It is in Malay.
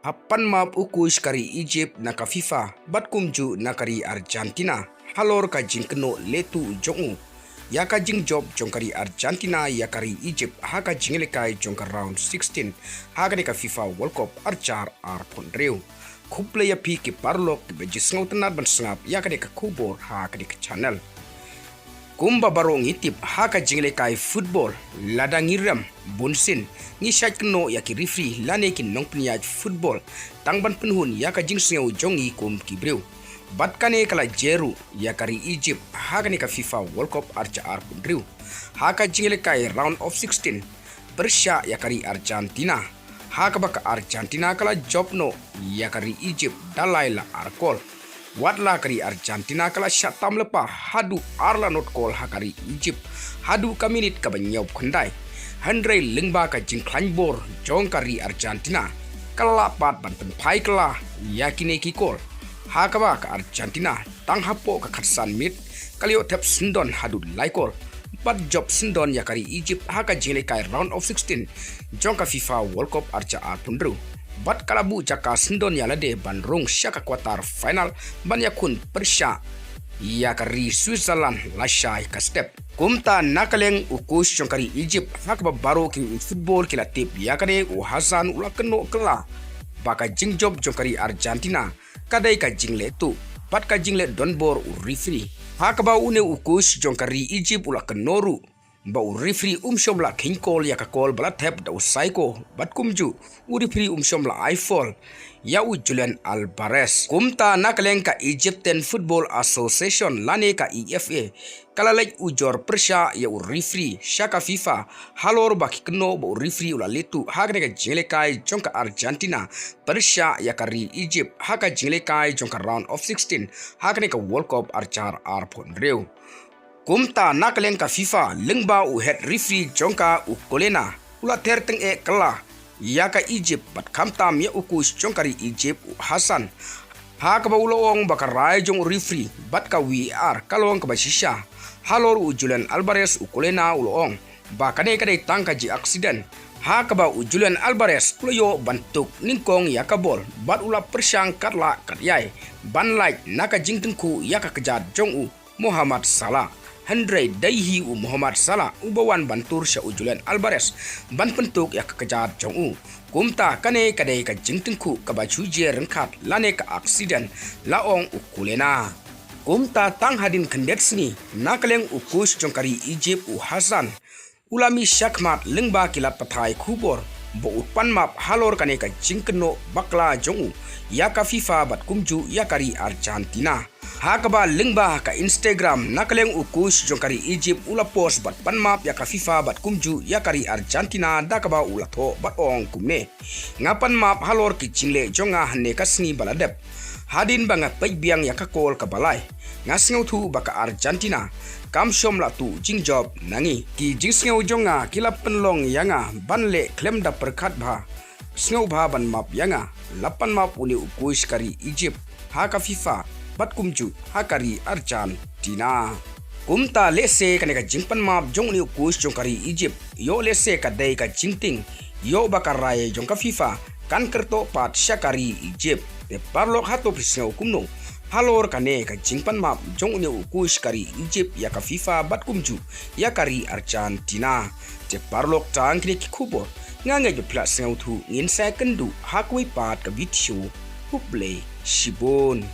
Hapan map ukush kari Egypt naka FIFA bat kumju nakari Argentina halor ka jingkeno letu jongu ya ka job jongkari Argentina ya kari Egypt haka jingelekai jongkar round 16 haka ka FIFA World Cup archar pondreu kuple ya pi ki parlok be jisngau tenar ban sngap ya ka kubor haka ka channel kumba barong itip haka jingelekai football ladang iram bunsin ni syat keno ya ki referee lane ki nong pniaj football tangban penhun ya ka jing sngau jongi kum ki breu bat kane kala jeru ya kari Egypt haka ni ka FIFA World Cup archar pondreu haka jingelekai round of 16 Persya ya kari Argentina haka baka Argentina kala jobno ya kari Egypt dalaila arkol Watla kari Argentina kala syatam lepa hadu arla not call hakari Egypt hadu kaminit ka banyau khandai handrai lengba ka jingklan bor jong kari Argentina kala pat ban penpai kala yakine ki call hakaba ka Argentina tang hapo ka khatsan mit kalio tap sindon hadu laikol bat job sindon yakari Egypt haka jingle kai round of 16 jong ka FIFA World Cup archa pundru bat kalabu jaka sindon yalade bandrung syaka quarter final ban yakun Persya yakari Switzerland lashai ka step kumta nakaleng ukush jongkari Egypt hakba baro ki football kila tip yakade u Hasan ula keno kela baka jingjob jongkari Argentina kadai ka jingle tu bat ka jingle donbor u referee hakba une ukush jongkari Egypt ula kenoru ba u referee umshom la kingkol ya ka call bala tap da usaiko bat kumju u referee umshom la ifall ya u Julian Alvarez kumta nakaleng ka Egyptian Football Association lane ka EFA kala lek ujor Persya ya u referee syaka FIFA halor baki keno ba u referee ula letu haka ka jinglekai jongka Argentina Persya ya kari Egypt haka jinglekai jongka round of 16 haka ka World Cup archar pondreu kumta nakaleng ka FIFA lengba u head referee jongka u kolena ula terteng kala ya ka Egypt bat kamtam ya ukus jongkari Egypt u Hasan haka ba uloong bakarai jong referee bat ka VAR kalong ka basisya halor u Julian Alvarez u kolena uloong bakane kadai tangka ji accident haka ba u Julian Alvarez uloyo bantuk ningkong ya ka bol bat ula persyang katla katyai ban like naka jingtengku ya ka kejat jong u Muhammad Salah Handrai daihi u Muhammad Salah ubawan bantur sya u Julian Alvarez ban pentuk ya kekejar jong u kumta kane kadai ka jingtengku ka baju je rengkat lane ka accident laong u kulena kumta tang hadin kendet sini nakaleng u kus jongkari Egypt u Hasan ulami syakmat lengba kilat patai kubor bo utpan map halor kane ka jingkeno bakla jong u ya ka FIFA bat kumju ya kari Argentina hakaba lengba ka Instagram nakaleng ukush jongkari Egypt ula post bat panmap ya ka FIFA bat kumju ya kari Argentina dakaba ula tho bat ong kumne ngapan map halor ki jingle jonga hane kasni baladep hadin banga paibiang ya ka kol ka balai ngasngau thu baka Argentina kam shom la tu jingjob nangi ki jingsngau jonga kilap penlong yanga banle klem da perkat bha sngau bha ban map yanga lapan map uni ukush kari Egypt haka FIFA bat kumju hakari Argentina kumta lese kaneka jingpan map jong ni ukush jongkari Egypt yo lese kadai ka jingting yo bakarai jongka FIFA kan kerto pat syakari Egypt te parlok hato prisngau kumno halor kane ka jingpan map jong ni ukush kari Egypt ya ka FIFA bat kumju ya kari Argentina te parlok tang kini kubo nganga jo plas ngau thu ngin sa kendu hakwi pat ka video huble shibon